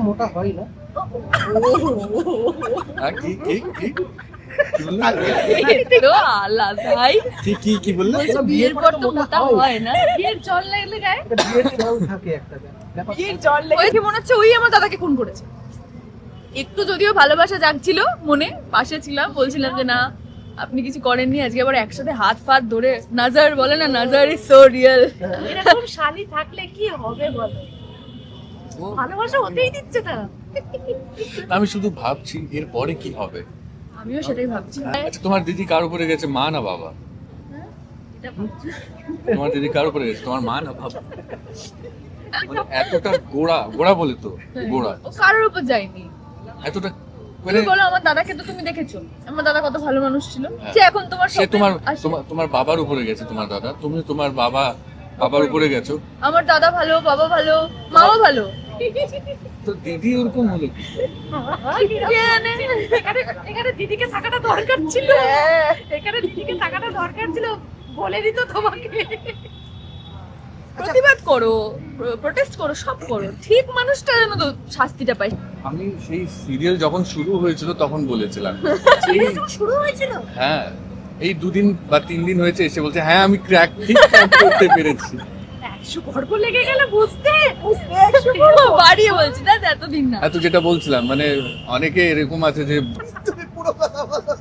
মোটা হয় না। কি বললে? বিয়ের পর তো মোটা হয় না, বিয়ের জল লাগলে গায়ে থাকে একটা বিয়ের জল লেগে মনে হচ্ছে ওই আমার দাদাকে খুন করেছে। একটু যদিও ভালোবাসা জাগছিল মনে, পাশে ছিলাম, বলছিলাম যে না আপনি কিছু করেননি, আজকে আবার একসাথে হাত ফাত ধরে নাজার বলে না, নাজার ইজ সো রিয়েল। এরকম শালি থাকলে কি হবে বলো, ভালোবাসা হতেই দিচ্ছে না। আমি শুধু ভাবছি এর পরে কি হবে। আমিও সেটাই ভাবছি। আচ্ছা তোমার দিদি কার উপরে গেছে, মা না বাবা? তোমার দিদি কার উপরে গেছে, তোমার মা না বাবা? মানে এতটা গোড়া বলে তো গোড়া, ও কারোর উপর যায়নি। এতটা তুমি বলো আমার দাদাকে তো তুমি দেখেছো, আমার দাদা কত ভালো মানুষ ছিল। সে এখন তোমার সে তোমার বাবার উপরে গেছে, তোমার দাদা, তুমি তোমার বাবার উপরে গেছো। আমার দাদা ভালো, বাবা ভালো, মাও ভালো, তো দিদি ওরকম হলো কি? এখানে দিদিকে থাকাটা দরকার ছিল, এখানে দিদিকে থাকাটা দরকার ছিল, বলে দিত তোমাকে। প্রতিবাদ করো, প্রোটেস্ট করো, সব করো, ঠিক মানুষটা যেন তো শাস্তিটা পায়। আমি সেই সিরিয়াল যখন শুরু হয়েছিল তখন বলেছিলাম, শুরু হয়েছিল হ্যাঁ এই 2 দিন বা 3 দিন হয়েছে, এসে বলছে হ্যাঁ আমি ক্র্যাক করতে পেরেছি। 100 গর্ব লেগে গেল বুঝতে বাড়িয়ে বলছি দাদা, এতদিন না। এত যেটা বলছিলাম মানে অনেকে এরকম আছে যে তুমি পুরো কথা বলো,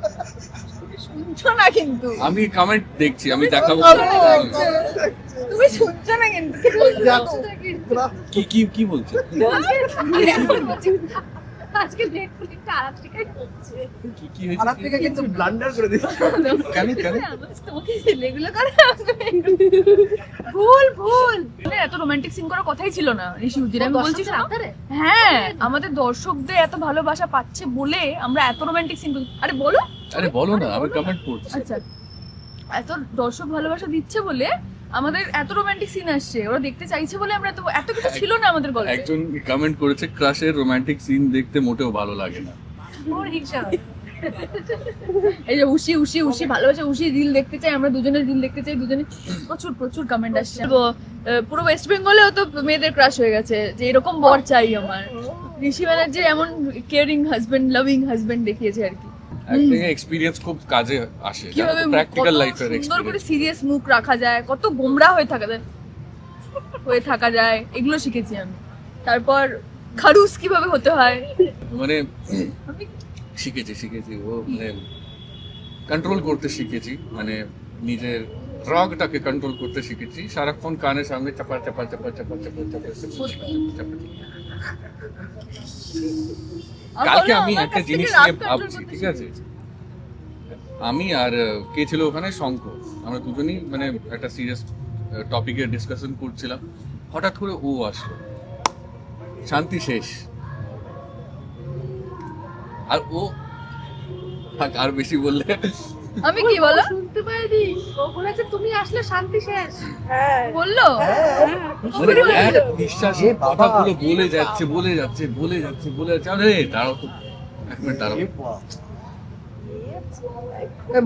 শুনছো না কিন্তু, আমি কমেন্ট দেখছি, আমি দেখাবো। তুমি শুনছো না কিন্তু কি বলছে? আজকে নেটফ্লিক্সটা আরাত্রিকাই করছে, কি হয়েছে? আলাপ থেকে কিন্তু ব্লান্ডার করে দিচ্ছে। কেন তোমাকে ছেলেগুলো করে ভুল এত রোমান্টিক সিন করার কথাই ছিল না ঋষি উজির। আমি বলছি শোনো, হ্যাঁ আমাদের দর্শকদের এত ভালোবাসা পাচ্ছে বলে আমরা এত রোমান্টিক সিন করি। আরে বলো, আরে বলো না, আমি কমেন্ট পড়ছি। আচ্ছা এত দর্শক ভালোবাসা দিচ্ছে বলে আমাদের এত রোমান্টিক সিন আসছে, ওরা দেখতে চাইছে বলে আমরা এত কিছু ছিল না আমাদের গল্পে। একজন কমেন্ট করেছে ক্রাশের রোমান্টিক সিন দেখতে মোটেও ভালো লাগে না। ওর হিংসা হয়। এই যে উশি ভালোবাসা, উশি রিল দেখতে চাই, আমরা দুজনের রিল দেখতে চাই, দুজনে প্রচুর কমেন্ট আসছে। পুরো ওয়েস্ট বেঙ্গলেও তো মেয়েদের ক্রাশ হয়ে গেছে যে এরকম বর চাই আমার। ঋষি ব্যানার্জি এমন কেয়ারিং হাজবেন্ড, লাভিং হাজবেন্ড দেখিয়েছে আর কি। অ্যাক্টিং এক্সপেরিয়েন্স খুব কাজে আসে, কিভাবে প্র্যাকটিক্যাল লাইফের সুন্দর করে এক্সপেরিয়েন্স। সিরিয়াস মুখ রাখা যায়, কত গোমরা হয়ে থাকা যায়, এগুলো শিখেছি আমি। তারপর খারুস কিভাবে হতে হয়, মানে শিখেছি ও মানে কন্ট্রোল করতে শিখেছি, মানে নিজের রাগটাকে কন্ট্রোল করতে শিখেছি। সারাক্ষণ কানের সামনে চাপা কালকে আমি একটা জিনিস নিয়ে ভাবছি, ঠিক আছে, আমি আর কে ছিল ওখানে, শঙ্খ, আমরা দুজনই মানে একটা সিরিয়াস টপিকে ডিসকাশন করছিলাম, হঠাৎ করে ও আসলো, শান্তি শেষ। আর ও আর বেশি বললে আমি কি বলো শুনতে পাইনি, ও বলেছে তুমি আসলে শান্তি শেষ। বললো মানে এক নিঃশ্বাসে কথাগুলো বলে যাচ্ছে। আরে দাঁড়াও তো, 1 মিনিট দাঁড়াও।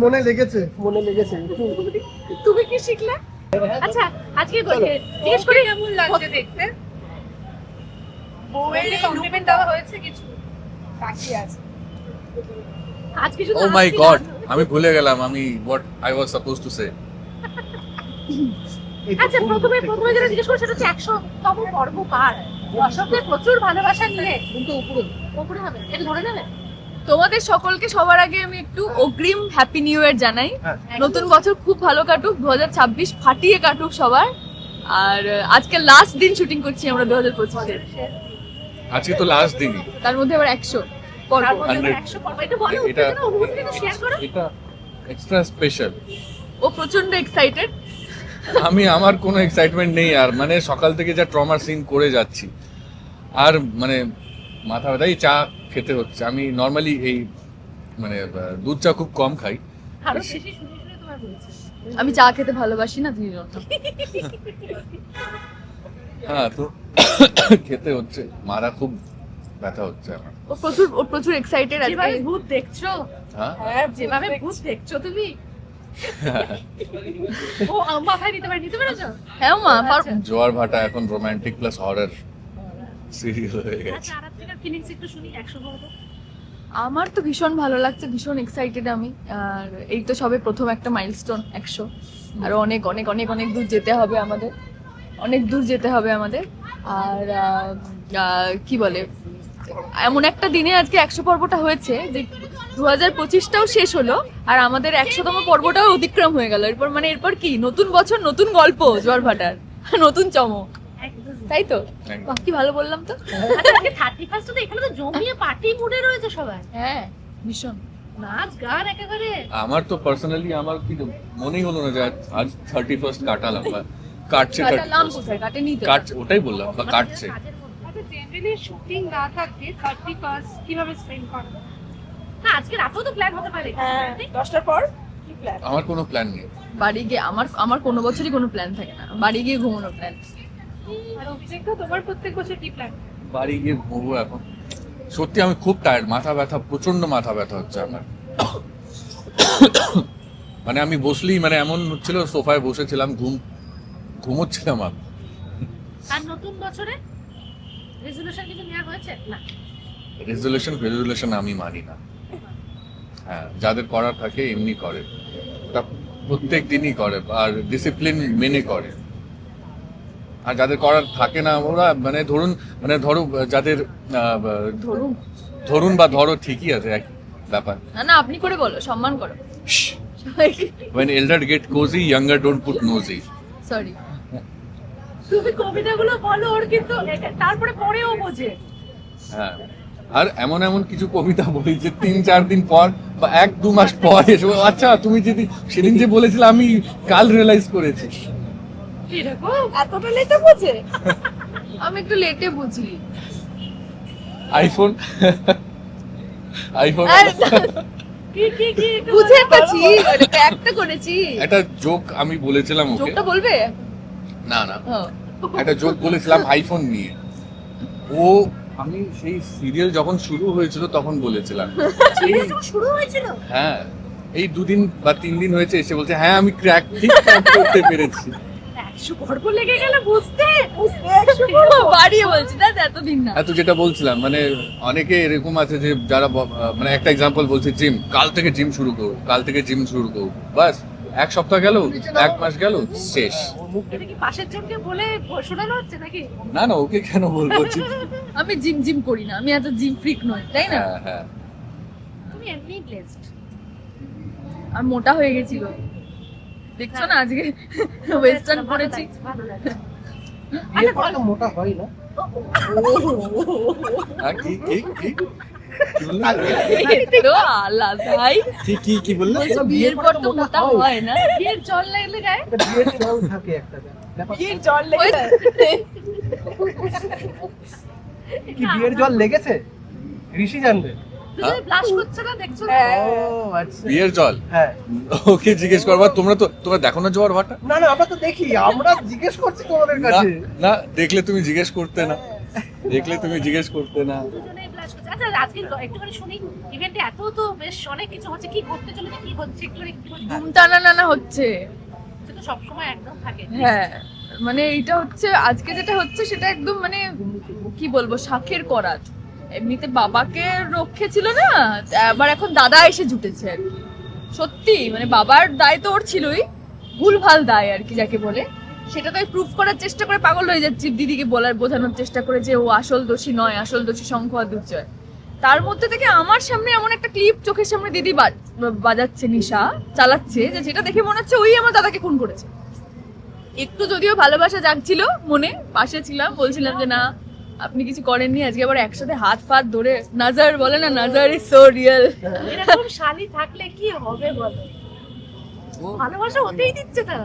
মনে লেগেছে। তুমি কি শিখলে? আচ্ছা আজকে জিজ্ঞেস করে কেমন লাগছে দেখতে? বউয়ের কমপ্লিমেন্ট দেওয়া হয়েছে কিছু বাকি আছে আজকে শুধু? ও মাই গড, আমি ভুলে গেলাম আমি what I was suppose to say. আচ্ছা প্রথমে যেটা জিজ্ঞেস করছো সেটা হচ্ছে 100তম পর্ব কার? দর্শকদের প্রচুর ভালোবাসা নিয়ে কিন্তু উপরে হবে, এটা ধরে নেবে। তোমাদের সকলকে সবার আগে আমি একটু অগ্রিম হ্যাপি নিউ ইয়ার জানাই। হ্যাঁ। নতুন বছর খুব ভালো কাটুক, 2026 ফাটিয়ে কাটুক সবার। আর আজকে লাস্ট দিন শুটিং করছি আমরা 2025-এর, আজকে তো লাস্ট দিনই, তার মধ্যে আবার 100 পর্ব। তার মধ্যে 100 100 পর্ব, এটা বলো, এটা অনুভূতিটা শেয়ার করো। এটা এক্সট্রা স্পেশাল। ও প্রচন্ড এক্সাইটেড। আমি আমার কোনো এক্সাইটমেন্ট নেই আর, মানে সকাল থেকে যা ট্রমার সিন করে যাচ্ছি আর মানে মাথা ব্যথাই চা খেতে হচ্ছে। আমি নর্মালি এই মানে দুধ চা খুব কম খাই। আরো বেশি শুনে তোমার বলছি। আমি চা খেতে ভালোবাসি না তুমি জানো। হ্যাঁ তো খেতে হচ্ছে, মারা খুব ব্যথা হচ্ছে আমার। ও প্রচুর এক্সাইটেড আজকে। যেভাবে ভূত দেখছো, হ্যাঁ যেভাবে ভূত দেখছো তুমি, ও মাথায় নিতে পেরেছো? হ্যাঁ মা পারবো। জোয়ার ভাটা এখন রোমান্টিক প্লাস হরর সিরিয়াল হয়ে গেছে। আচ্ছা আরাত্রিকার ফিলিংস একটু শুনি 100 বলবো। আমার তো ভীষণ ভালো লাগছে, ভীষণ এক্সাইটেড আমি। আর এই তো সবে প্রথম একটা মাইলস্টোন 100, আরো অনেক অনেক অনেক অনেক দূর যেতে হবে আমাদের, অনেক দূর যেতে হবে আমাদের। আর কি বলে, এমন একটা দিনে আজকে 100 পর্বটা হয়েছে যে 2025টাও শেষ হলো আর আমাদের 100তম পর্বটাও অতিক্রম হয়ে গেল। এরপর কি নতুন বছর, নতুন গল্প, জোয়ার ভাটার নতুন চমক, একদম। তাই তো? একদম। বাহ, কি ভালো বললাম তো। আচ্ছা আজকে 31 তো এখানে তো জমিয়ে পার্টি মুডে রয়েছে সবাই, হ্যাঁ ভীষণ। নাচ গান একেবারে। আমার তো পার্সোনালি আমার কি মনেই হলো না যে আজ 31st কাটালাম বা কাটছে কাটালাম 31st। কোথায়, কাটেনি তো। কাটছে, ওটাই বললাম, বা কাটছে। কাজের মধ্যে। আচ্ছা জেনারেলি শুটিং না থাকলে 31st কিভাবে স্পেন্ড করা? না আজকে রাতেও তো প্ল্যান হতে পারে। হ্যাঁ 10টার পর কি প্ল্যান? আমার কোনো প্ল্যান নেই। বাড়ি গিয়ে আমার কোনো বছরই কোনো প্ল্যান থাকে না, বাড়ি গিয়ে ঘুমানো প্ল্যান। আর অভিষেকটা তোমার প্রত্যেক বছর কি প্ল্যান? বাড়ি গিয়ে ঘুমবো এখন। সত্যি আমি খুব টায়ার্ড, মাথা ব্যথা, প্রচন্ড মাথা ব্যথা হচ্ছে আমার। মানে আমি বসলেই মানে এমন হচ্ছিল, সোফায় বসেছিলাম, ঘুমোচ্ছিলাম আমি। আর নতুন বছরে রেজুলেশন কিছু নেওয়া হয়েছে? না রেজুলেশন আমি মানি না। হ্যাঁ, যাদের করার থাকে এমনি করে, ওটা প্রত্যেক দিনই করে আর ডিসিপ্লিন মেনে করে। আর যাদের করার থাকে না ওরা ধরো যাদের ধরুন বা ধরো ঠিকই আছে, এক ব্যাপার। না আপনি করে বলো, সম্মান করো সবাইকে। When elder get cozy, younger don't put nosy. Sorry. তুমি কবিতাগুলো বলো ওর, কিন্তু তারপরে পরেও বোঝে। হ্যাঁ, আর এমন এমন কিছু কবিতা বলি যে 3-4 দিন পর বা 1-2 মাস পর এসে আচ্ছা তুমি যদি সেদিন যে বলেছিলে আমি কাল রিয়েলাইজ করেছি। এরকম এতটা লেটে বোঝে? আমি একটু লেটে বুঝি। আইফোন আর কি বুঝে পাচ্ছি, একটা করেছি। একটা জোক আমি বলেছিলাম ওকে। জোকটা বলবে? না না, ও, একটা জোক বলেছিলাম আইফোন নিয়ে। ও আমি সেই সিরিয়াল যখন শুরু হয়েছিল তখন বলেছিলাম। শুরু হয়েছিল? হ্যাঁ, এই 2 দিন বা 3 দিন হয়েছে এসে বলছে হ্যাঁ আমি ক্র্যাক করতে পেরেছি। 100 পর্ব লেগে গেল বুঝতে। বাড়িয়ে বলছি দাদা, এতদিন না। এত যেটা বলছিলাম মানে অনেকে এরকম আছে যে যারা মানে একটা এক্সাম্পল বলছে, জিম, কাল থেকে জিম শুরু করো, বাস 1 সপ্তাহ গেল, 1 মাস গেল, শেষ। এটা কি পাশের জনকে বলে শোনানো হচ্ছে নাকি? না না, ওকে কেন বলবো? আমি জিম করি না, আমি এত জিম ফ্রিক নই, তাই না? হ্যাঁ হ্যাঁ, তুমি এমনি ব্লেসড। আর মোটা হয়ে গেছি গো, দেখছো না আজকে ওয়েস্টার্ন পরেছি। ভালো লাগছে। বিয়ের পর তো মোটা হয় না। আর কি কি কি কি বললে? তো আলাদাই কি বললে? বলছি, বিয়ের পর তো মোটা হয় না। বিয়ের জল লাগলে গায়ে? এটা বিয়ের জল থাকে একটা ব্যাপার। কি জল লেগে যায়? কি বিয়ের জল লেগেছে? ঋষি জানবে। দুজনে ব্লাশ করছে না, দেখছো না? হ্যাঁ। ও আচ্ছা। বিয়ের জল? হ্যাঁ। ওকে জিজ্ঞেস করবা, তোমরা দেখো না জোয়ার ভাটা? না না, আমরা তো দেখি, আমরা জিজ্ঞেস করছি তোমাদের না কাছে। না, দেখলে তুমি জিজ্ঞেস করতে না, দুজনেই ব্লাশ করছে। আচ্ছা আজকে একটুখানি শুনি, ইভেন্টে এত তো বেশ অনেক কিছু হচ্ছে, কি ঘটতে চলেছে, কি হচ্ছে এগুলো একটু ঘুম টানা নানা হচ্ছে। সেটা সবসময় একদম থাকে। হ্যাঁ, মানে এইটা হচ্ছে আজকে যেটা হচ্ছে সেটা একদম মানে কি বলবো, শাখের করাত। এমনিতে বাবাকে রক্ষে ছিল না, আবার এখন দাদা এসে জুটেছে আর কি। সত্যি মানে বাবার দায় তো ওর ছিলই, ভুলভাল দায় আর কি যাকে বলে, সেটা তো প্রুফ করার চেষ্টা করে পাগল হয়ে যাচ্ছি দিদিকে বোঝানোর চেষ্টা করে যে ও আসল দোষী নয়, আসল দোষী শঙ্খ আর দুর্জয়। তার মধ্যে থেকে আমার সামনে এমন একটা ক্লিপ চোখের সামনে দিদি বাজাচ্ছে, নিশা চালাচ্ছে, যে যেটা দেখে মনে হচ্ছে ওই আমার দাদাকে খুন করেছে। একটু যদিও ভালোবাসা জাগছিল মনে, পাশে ছিলাম, বলছিলাম যে না আপনি কিছু করেননি। আজকে আবার একসাথে হাত ফাত ধরে, নাজার বলে না, নাজার ইজ সো রিয়েল। এরকম শালি থাকলে কি হবে বলো? ভালোবাসা হতেই দিচ্ছে না।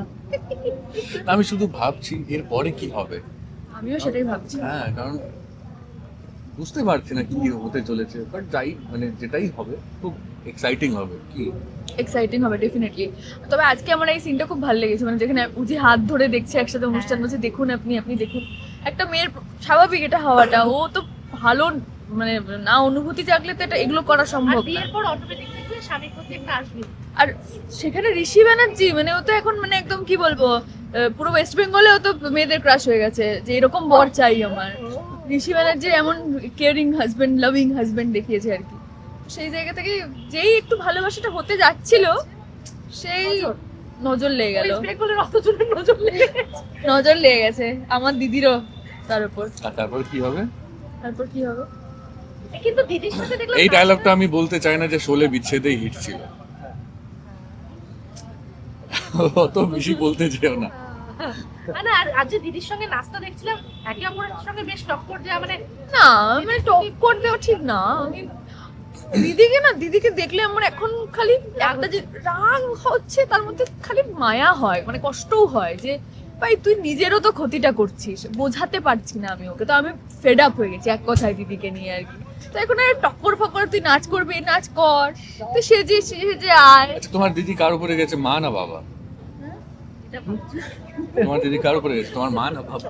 আমি শুধু ভাবছি এর পরে কি হবে। আমিও সেটাই ভাবছি। হ্যাঁ, কারণ বুঝতে পারছি না কি হতে চলেছে, বাট যাই মানে যেটাই হবে খুব এক্সাইটিং হবে। কি এক্সাইটিং হবে ডেফিনেটলি। তবে আজকে আমার এই সিনটা খুব ভালো লেগেছে, মানে যেখানে উজি হাত ধরে দেখছে একসাথে অনুষ্ঠান, বলছে দেখুন আপনি দেখুন। একটা মেয়ের স্বাভাবিক এটা হওয়াটা, ও তো ভালো মানে না অনুভূতি জাগলে তো এটা এগুলো করা আর সম্ভব না। বিয়ের পর অটোমেটিক দেখবে স্বামীর প্রতি একটা আসবে। আর সেখানে ঋষি ব্যানার্জি মানে ও তো এখন মানে একদম কি বলবো পুরো ওয়েস্ট বেঙ্গলেও তো মেয়েদের ক্রাশ হয়ে গেছে যে এরকম বর চাই আমার। ঋষি ব্যানার্জি এমন কেয়ারিং হাজবেন্ড, লাভিং হাজবেন্ড দেখিয়েছে আর কি। সেই জায়গা থেকে যেই একটু ভালোবাসাটা হতে যাচ্ছিল সেই নজর লেগে গেল, ওয়েস্ট বেঙ্গলের অতজনের নজর লেগে গেছে আমার দিদিরও তার উপর। আর তারপর কি হবে? তারপর কি হবে? কিন্তু দিদির সাথে দেখলাম এই ডায়লগটা আমি বলতে চাই না যে শোলে বিচ্ছেদেই হিট ছিল, অত বেশি বলতে চেও না। না আর আজ যে দিদির সঙ্গে নাচটা দেখছিলাম একে অপরের সঙ্গে বেশ টক্কর দেওয়া, মানে না মানে টক্কর দেওয়া ঠিক না। আমি দিদিকে দেখলে আমার এখন খালি একটা যে রাগ হচ্ছে তার মধ্যে খালি মায়া হয়, মানে কষ্টও হয় যে ভাই তুই নিজেরও তো ক্ষতিটা করছিস, বোঝাতে পারছি না আমি ওকে। তো আমি ফেড আপ হয়ে গেছি এক কথায় দিদিকে নিয়ে আর কি। তো এখন আর টক্কর ফক্কর তুই নাচ করবি, নাচ কর, তুই সেজে আয়। আচ্ছা, তোমার দিদি কার উপরে গেছে, মা না বাবা? তোমার দিদি কার উপরে গেছে, তোমার মা না বাবা?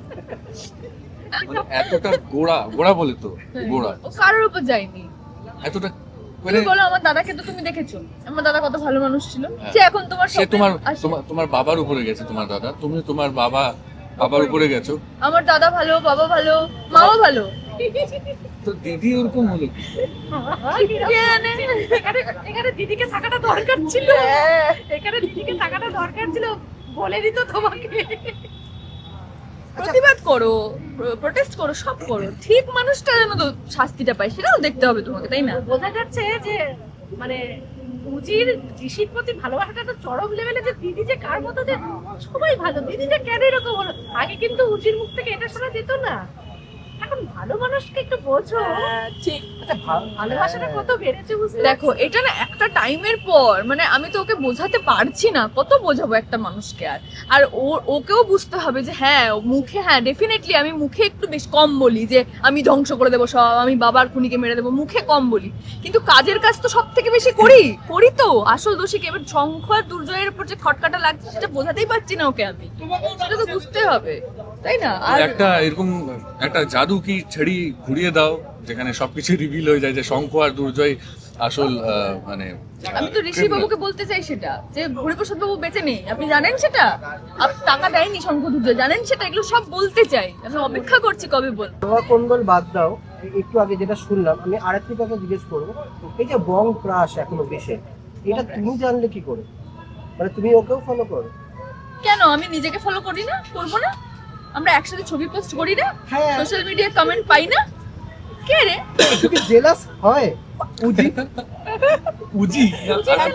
মানে এতটা গোড়া বলে তো গোড়া, ও কারোর উপর যায়নি। এতটা তুমি মানে বলো আমার দাদাকে তো তুমি দেখেছো, আমার দাদা কত ভালো মানুষ ছিল। হ্যাঁ। সে এখন তোমার সে স্বপ্নে তোমার আসে। তোমার বাবার উপরে গেছে তোমার দাদা, তুমি তোমার বাবার উপরে গেছো। আমার দাদা ভালো, বাবা ভালো, মাও ভালো। তো দিদি ওরকম হলো কি? এখানে দিদিকে থাকাটা দরকার ছিল, এখানে দিদিকে থাকাটা দরকার ছিল, বলে দিত তোমাকে। প্রতিবাদ করো, প্রোটেস্ট করো, সব করো, ঠিক মানুষটা যেন তো শাস্তিটা পায় সেটাও দেখতে হবে তোমাকে, তাই না? বোঝা যাচ্ছে যে মানে উজির ঋষির প্রতি ভালোবাসাটা তো চরম লেভেলে, যে দিদি যে কার মতো যে সবাই ভালো, দিদি যে কেন এরকম হলো। আগে কিন্তু উজির মুখ থেকে এটা শোনা যেত না, এখন ভালো মানুষকে একটু বোঝো, ঠিক। ভালোবাসাটা কত বেড়েছে বুঝতে দেখো এটা না একটা টাইমের পর মানে আমি তো ওকে বোঝাতে পারছি না, কত বোঝাবো একটা মানুষকে। আর ওকেও বুঝতে হবে যে হ্যাঁ মুখে, হ্যাঁ ডেফিনেটলি আমি মুখে একটু বেশ কম বলি যে আমি ধ্বংস করে দেবো সব, আমি বাবার খুনিকে মেরে দেবো, মুখে কম বলি, কিন্তু কাজের কাজ তো সব থেকে বেশি করি তো। আসল দোষী কে? এবার শঙ্খ আর দুর্জয়ের উপর যে খটকাটা লাগছে সেটা বোঝাতেই পারছি না ওকে আমি, সেটা তো বুঝতে হবে, তাই না? আর একটা এরকম একটা জাদু কি ছেড়ি ঘুরিয়ে দাও যেখানে সবকিছু রিভিল হয়ে যায় যে শঙ্খ আর দুর্জয় আসল মানে আমি তো ঋষি বাবুকে বলতে চাই সেটা যে হরিপ্রসাদ বাবু বেঁচে নেই, আপনি জানেন সেটা, টাকা দেয়নি শঙ্খ দুর্জয়, জানেন সেটা, এগুলো সব বলতে চাই, আমি অপেক্ষা করছি কবে বল। তোমার কোন বল বাদ দাও, একটু আগে যেটা শুনলাম আমি আরেকটাকে জিজ্ঞেস করবো, এই যে বং ক্রাশ এখনো দেশে, এটা তুমি জানলে কি করে? মানে তুমি ওকেও ফলো করো? কেন আমি নিজেকে ফলো করি না, করবো না? আমরা একসাথে ছবি পোস্ট করি না, হ্যাঁ। সোশ্যাল মিডিয়ায় কমেন্ট পাই না, কে রে? তুমি জেলাস হয় উজি? উজি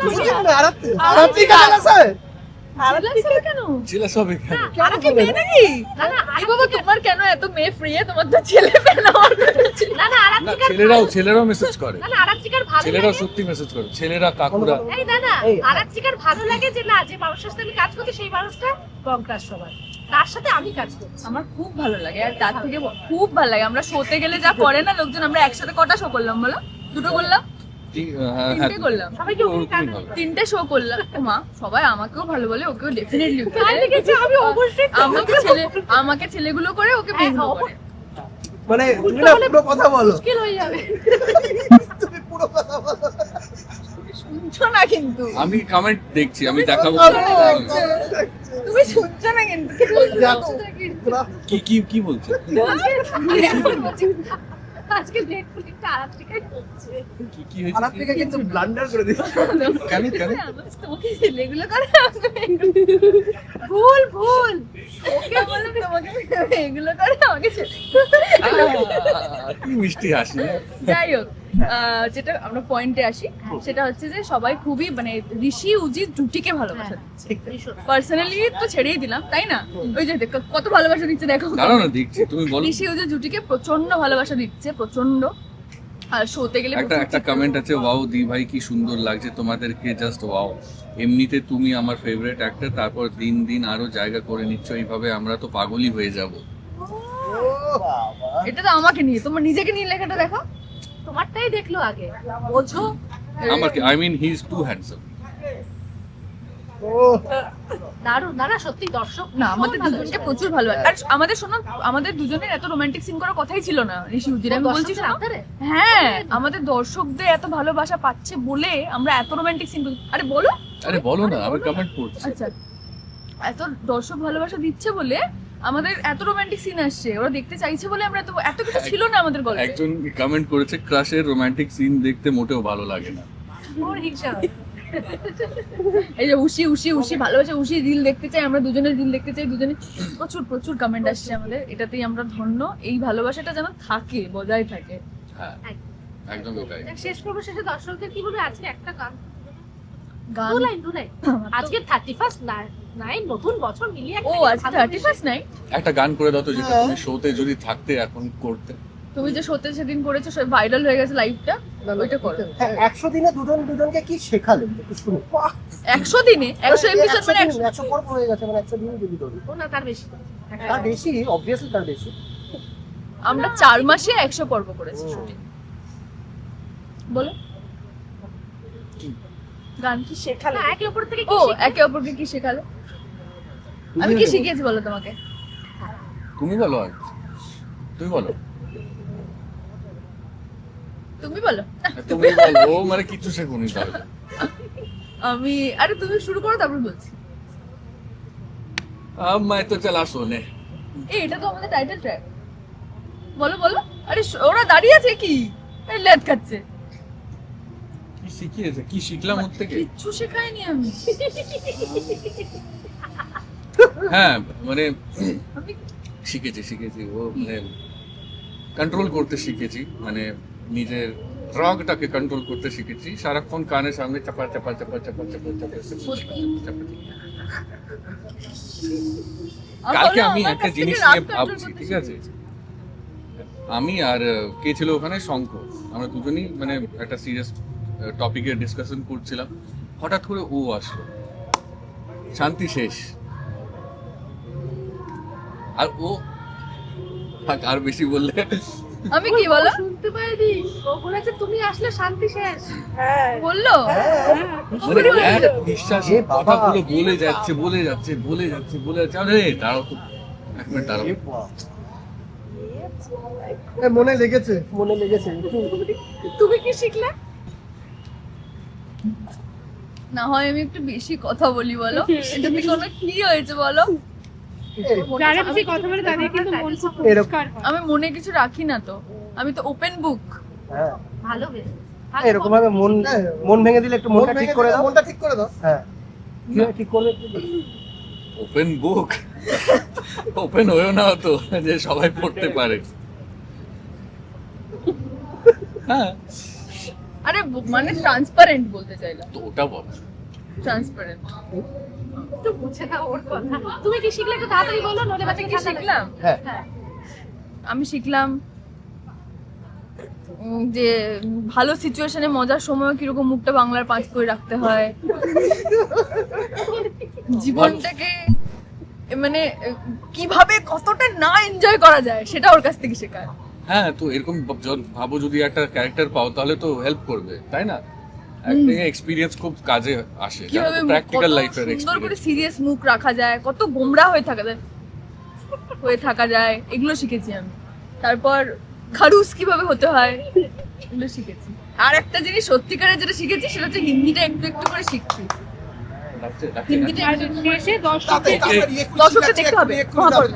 উজি মানে আরাত্রি জেলাস হয়? Jealous হবে কেন? জেলাস হবে কেন? আরে কি মেয়ে নাকি? এই বাবা তোমার কেন এত মেয়ে ফ্রি? তোমার তো ছেলে পেয়ে না, না না ছেলেরাও মেসেজ করে, আরাত্রিকার ভালো ছেলেরাও লাগে, সত্যি মেসেজ করে, ছেলেরা কাকুরা। এই না আরাত্রিকার ভালো লাগে যে না, যে মানুষের সাথে আমি কাজ করছি সেই মানুষটা বংকার সবার, তার সাথে আমি কাজ করছি। আমার খুব ভালো লাগে, আর তার থেকে খুব ভালো লাগে আমরা শোতে গেলে যা করে না লোকজন, আমরা একসাথে কটা শো করলাম বলো? দুটো করলাম, তিনটে করলাম, সবাইকে ওই কাজ তিনটে শো করলাম। ও মা, সবাই আমাকেও ভালো বলে, ওকেও ডেফিনেটলি আমি অবশ্যই আমাকে ছেলেগুলো করে, ওকে মেয়েগুলো করে। মানে তুমি না পুরো কথা বলো, মুশকিল হয়ে যাবে। তুমি পুরো কথা বলো। শুনছো না কিন্তু, আমি কমেন্ট দেখছি, আমি দেখাবো। তুমি শুনছো না কিন্তু, কি বলছে? আজকে নেটফ্লিক্সটা আরাত্রিকাই করছে। কি হয়েছে? আরাত্রিকা কিন্তু ব্লান্ডার করে দিচ্ছে। কেন তোমাকে ছেলেগুলো করে, ভুল ওকে বলে তোমাকে এগুলো করে, আমাকে ছেলে। কি মিষ্টি হাসি। যাই হোক, যেটা আমরা পয়েন্টে আসি সেটা হচ্ছে যে সবাই খুবই মানে ঋষি উজিত জুটিকে ভালোবাসা দিচ্ছে। পার্সোনালি তো ছেড়েই দিলাম, তাই না? ওই যে দেখো কত ভালোবাসা দিচ্ছে, দেখো দাঁড়াও না দেখছি, তুমি বলো। ঋষি উজিত জুটিকে প্রচন্ড ভালোবাসা দিচ্ছে, প্রচন্ড। আর শোতে গেলে একটা কমেন্ট আছে, ওয়াও দি ভাই কি সুন্দর লাগছে তোমাদেরকে, জাস্ট ওয়াও, এমনিতে তুমি আমার ফেভারিট অ্যাক্টর, তারপর দিন দিন আরো জায়গা করে নিচ্ছ, এইভাবে আমরা তো পাগলই হয়ে যাব। এটা তো আমাকে নিয়ে, তোমার নিজেকে নিয়ে লেখাটা দেখো। তোমারটাই দেখলো আগে, বোঝো। আমার কি, I mean he is too handsome. দারুণ দাদা, সত্যি দর্শক না আমাদের ভীষণ দুজনকে ভালোবাসে। প্রচুর ভালো আর আমাদের শোনো, আমাদের দুজনের এত রোমান্টিক সিন করার কথাই ছিল না ঋষি উজির, আমি বলছি দর্শকদের শোনো। আদরে? হ্যাঁ আমাদের দর্শকদের এত ভালোবাসা পাচ্ছে বলে আমরা এত রোমান্টিক সিন করছি। আরে বলো। আরে বলো না, আমি কমেন্ট করছি। আচ্ছা, এত দর্শক ভালোবাসা দিচ্ছে বলে আমাদের এত রোমান্টিক সিন আসছে, ওরা দেখতে চাইছে বলে আমরা এত কিছু ছিল না আমাদের গল্পে। একজন কমেন্ট করেছে ক্রাশের রোমান্টিক সিন দেখতে মোটেও ভালো লাগে না। ওর হিংসা হয়। এই যে উশি উশি উশি ভালোবাসা, উশি রিল দেখতে চাই, আমরা দুজনের রিল দেখতে চাই, দুজনে প্রচুর প্রচুর কমেন্ট আসছে আমাদের, এটাতেই আমরা ধন্য। এই ভালোবাসাটা যেন থাকে, বজায় থাকে। হ্যাঁ একদমই তাই। শেষ করবো, শেষে দর্শকদের কি বলবে? আজকে একটা গান, গান দু লাইন আজকে 31st নাইন, নতুন বছর মিলিয়ে ও আজকে 31st নাইট। একটা গান করে দাও তো, যেটা তুমি শোতে যদি থাকতে এখন করতে। তুমি যে সত্যি সেদিন করেছো, ভাইরাল হয়ে গেছে লাইভটা, ওইটা করো। হ্যাঁ, 100 দিনে দুজনকে কি শেখালে একটু শুনি। 100 দিনে 100 এপিসোড মানে 100 পর্ব হয়ে গেছে, মানে 100 দিন যদি ধরি। ও না, তার বেশি। তার বেশি, অবভিয়াসলি তার বেশি। আমরা 4 মাসে 100 পর্ব করেছি শুটিং। বলো গান কি শেখালে? না, একে অপর থেকে ও কি একে অপরকে কি শেখালে? আমি কি শিখিয়েছি বলো তোমাকে? তুমি বলো, আর তুমি বলো। তুমি বলো। তুমি বলো, ও মানে কিছু শেখুনি তাহলে। আমি, আরে তুমি শুরু করো তারপর বলছি। मैं तो चला सोने। এই এটা তো আমাদের টাইটেল ট্র্যাক। বলো বলো। আরে ওরা দাঁড়িয়ে আছে কি? এই লেট খাচ্ছে। কি শিখিয়েছে, কি শিখলাম ওর থেকে? কিচ্ছু শেখাইনি আমি। হ্যাঁ মানে আমি শিখেছি ও মানে কন্ট্রোল করতে শিখেছি, মানে নিজের রগটাকে কন্ট্রোল করতে শিখেছি। সারাক্ষণ কানের সামনে চাপা চাপা চাপা চাপা চাপা চাপা কালকে আমি একটা জিনিস নিয়ে ভাবছি, ঠিক আছে? আমি আর কে ছিল ওখানে, শঙ্খ, আমরা দুজনই মানে একটা সিরিয়াস টপিকে ডিসকাশন করছিলাম, হঠাৎ করে ও আসলো, শান্তি শেষ। আর ও আর বেশি বললে আমি কি বলো? শুনতে পাইনি। ও বলেছে তুমি আসলে শান্তি শেষ। বললো? মানে এক নিঃশ্বাস এ বাবা। কথাগুলো বলে যাচ্ছে। আরে দাঁড়াও তো, এক মিনিট দাঁড়াও। মনে লেগেছে একটু। তুমি কি শিখলে? না হয় আমি একটু বেশি কথা বলি বলো। এটাতে কোনো কি হয়েছে বলো? যারা বেশি কথা বলে তাদের কিন্তু মন খুব এরকম। পরিষ্কার হয়। আমি মনে কিছু রাখি না তো, আমি তো ওপেন বুক। হ্যাঁ, ভালো বেশ। এরকম ভাবে মন ভেঙে দিলে একটু মনটা ঠিক করে দাও। মনটা ঠিক করে দাও। হ্যাঁ, কিভাবে ঠিক করবে একটু? ওপেন বুক ওপেন হয়েও না তো যে সবাই পড়তে পারে। হ্যাঁ আরে মানে ট্রান্সপারেন্ট বলতে চাইলাম, তো ওটা বলো। ট্রান্সপারেন্ট। একটু বুঝে নাও ওর কথা। তুমি কি শিখলে একটু তাড়াতাড়ি বলো, নলে বাচ্চা কি শিখলাম? হ্যাঁ, আমি শিখলাম যে ভালো সিচুয়েশনে মজার সময় কিরকম মুখটা বাংলার 5 করে রাখতে হয়, জীবনটাকে মানে কিভাবে কতটা না এনজয় করা যায় সেটা ওর কাছ থেকে শেখা। হ্যাঁ তো এরকম ভাবো, যদি একটা ক্যারেক্টার পাও তাহলে তো হেল্প করবে, তাই না? অ্যাক্টিং এক্সপেরিয়েন্স খুব কাজে আসে, কিভাবে প্র্যাকটিক্যাল কত লাইফের সুন্দর করে এক্সপেরিয়েন্স। সিরিয়াস মুখ রাখা যায়, কত গোমরা হয়ে থাকা যায়, এগুলো শিখেছি আমি। তারপর খারুস কিভাবে হতে হয় এগুলো শিখেছি। আর একটা জিনিস সত্যিকারের যেটা শিখেছি সেটা হচ্ছে হিন্দিটা একটু একটু করে শিখছি। হিন্দিটা আর শেষে দর্শকদের দর্শককে দেখতে হবে। মহাভারত।